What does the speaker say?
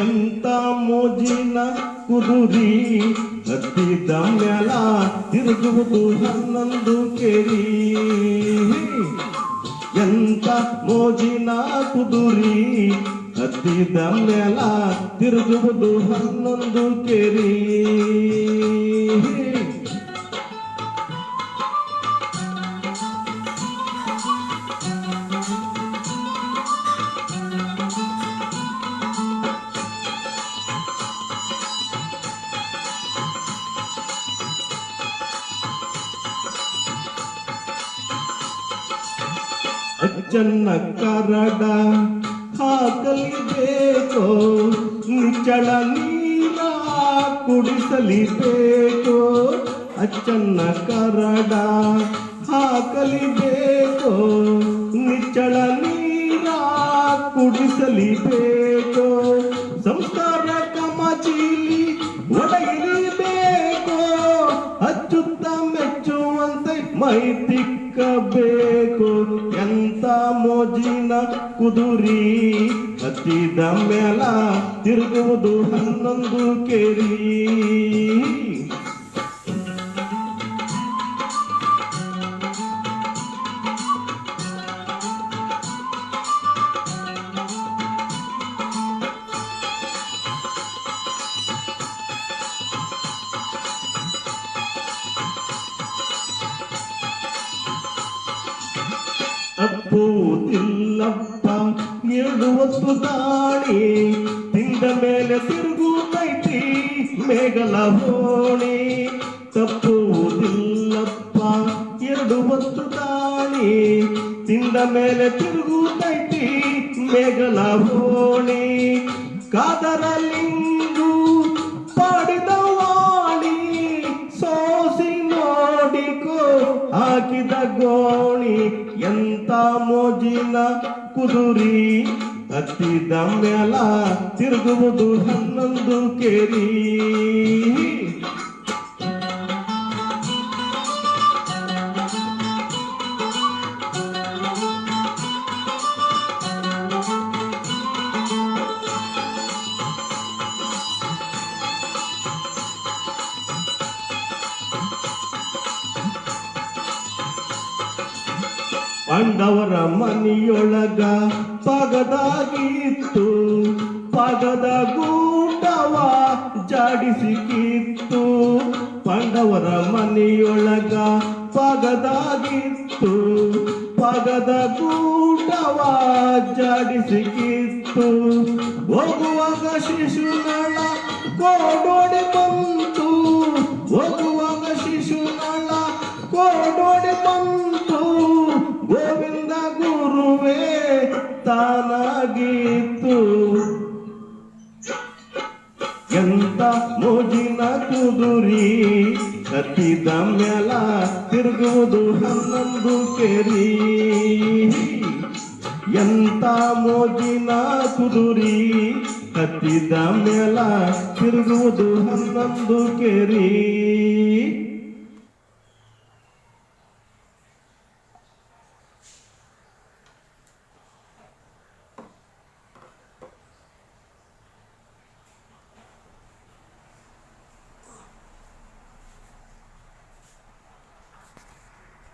ಎಂತ ಮೋಜಿನ ಕುದುರಿ ಹತ್ತಿದ ಮ್ಯಾಲ ತಿರುಗುವುದು 11 ಕೇರಿ. ಎಂತ ಮೋಜಿನ ಕುದುರಿ ಹತ್ತಿದ ಮ್ಯಾಲ ತಿರುಗುವುದು 11 ಕೇರಿ. ಅಚ್ಚನ್ನ ಕರಡ ಹಾಕಲಿಬೇಕೋ, ನಿಚ್ಚಳ ನೀರ ಕುಡಿಸಲಿಬೇಕೋ. ಅಚ್ಚನ್ನ ಕರಡ ಹಾಕಲಿಬೇಕೋ, ನಿಚ್ಚಳ ನೀರ ಕುಡಿಸಲಿಬೇಕೋ. ಸಂಸ್ಕಾರ ಕಮಚೀಲಿ ಒಡೆಯಲಿಬೇಕೋ, ಅಚ್ಚುತ್ತ ಮೆಚ್ಚುವಂತೆ ಮೈ ತಿಕ್ಕಬೇಕು. ಎಂತ ಮೋಜಿನ ಕುದುರಿ ಹತ್ತಿದ ಮ್ಯಾಲ ತಿರುಗುವುದು 11 ಕೇರಿ. ತಪ್ಪುವುದಿಲ್ಲಪ್ಪ 7 ಹೊತ್ತು ದಾಳಿ, ತಿಂದ ಮೇಲೆ ತಿರುಗುತ್ತೈತಿ ಮೇಗಲ ಹೋಣಿ. ತಪ್ಪುವುದಿಲ್ಲಪ್ಪ 2 ಹೊತ್ತು ದಾಳಿ, ತಿಂದ ಮೇಲೆ ತಿರುಗುತ್ತೈತಿ ಮೇಗಲ ಹೋಣಿ. ಕಾದರಲಿಂಗು ಪಾಡಿದ ವಾಣಿ, ಸೋಸಿ ನೋಡಿಕೋ ಹಾಕಿದ ಗೋಣಿ. ಎಂತ ಮೋಜಿನ ಕುದುರಿ ಹತ್ತಿದ ಮ್ಯಾಲ ತಿರುಗುವುದು 11 ಕೇರಿ. ಪಾಂಡವರ ಮನೆಯೊಳಗ ಪಾಗದಾಗಿತ್ತು, ಪಾಗದ ಗೂಟವ ಜಾಡಿಸಿಕಿತ್ತು. ಪಾಂಡವರ ಮನೆಯೊಳಗ ಪಾಗದಾಗಿತ್ತು, ಪಾಗದ ಗೂಟವ ಜಾಡಿಸಿಕಿತ್ತು. ಹೋಗುವಾಗ ಶಿಶುಗಳ ಕೋಡೋಡಿ ಬಂತು, ಹೋಗುವಾಗ ಶಿಶುಗಳ ಕೋಡೋಡಿ ಬಂತು. ಗೋವಿಂದ ಗುರುವೇ ತಾನಾಗಿತ್ತು. ಎಂತ ಮೋಜಿನ ಕುದುರಿ ಹತ್ತಿದ ಮ್ಯಾಲ ತಿರುಗುವುದು 11 ಕೇರಿ. ಎಂತ ಮೋಜಿನ ಕುದುರಿ ಹತ್ತಿದ ಮ್ಯಾಲ ತಿರುಗುವುದು 11 ಕೇರಿ.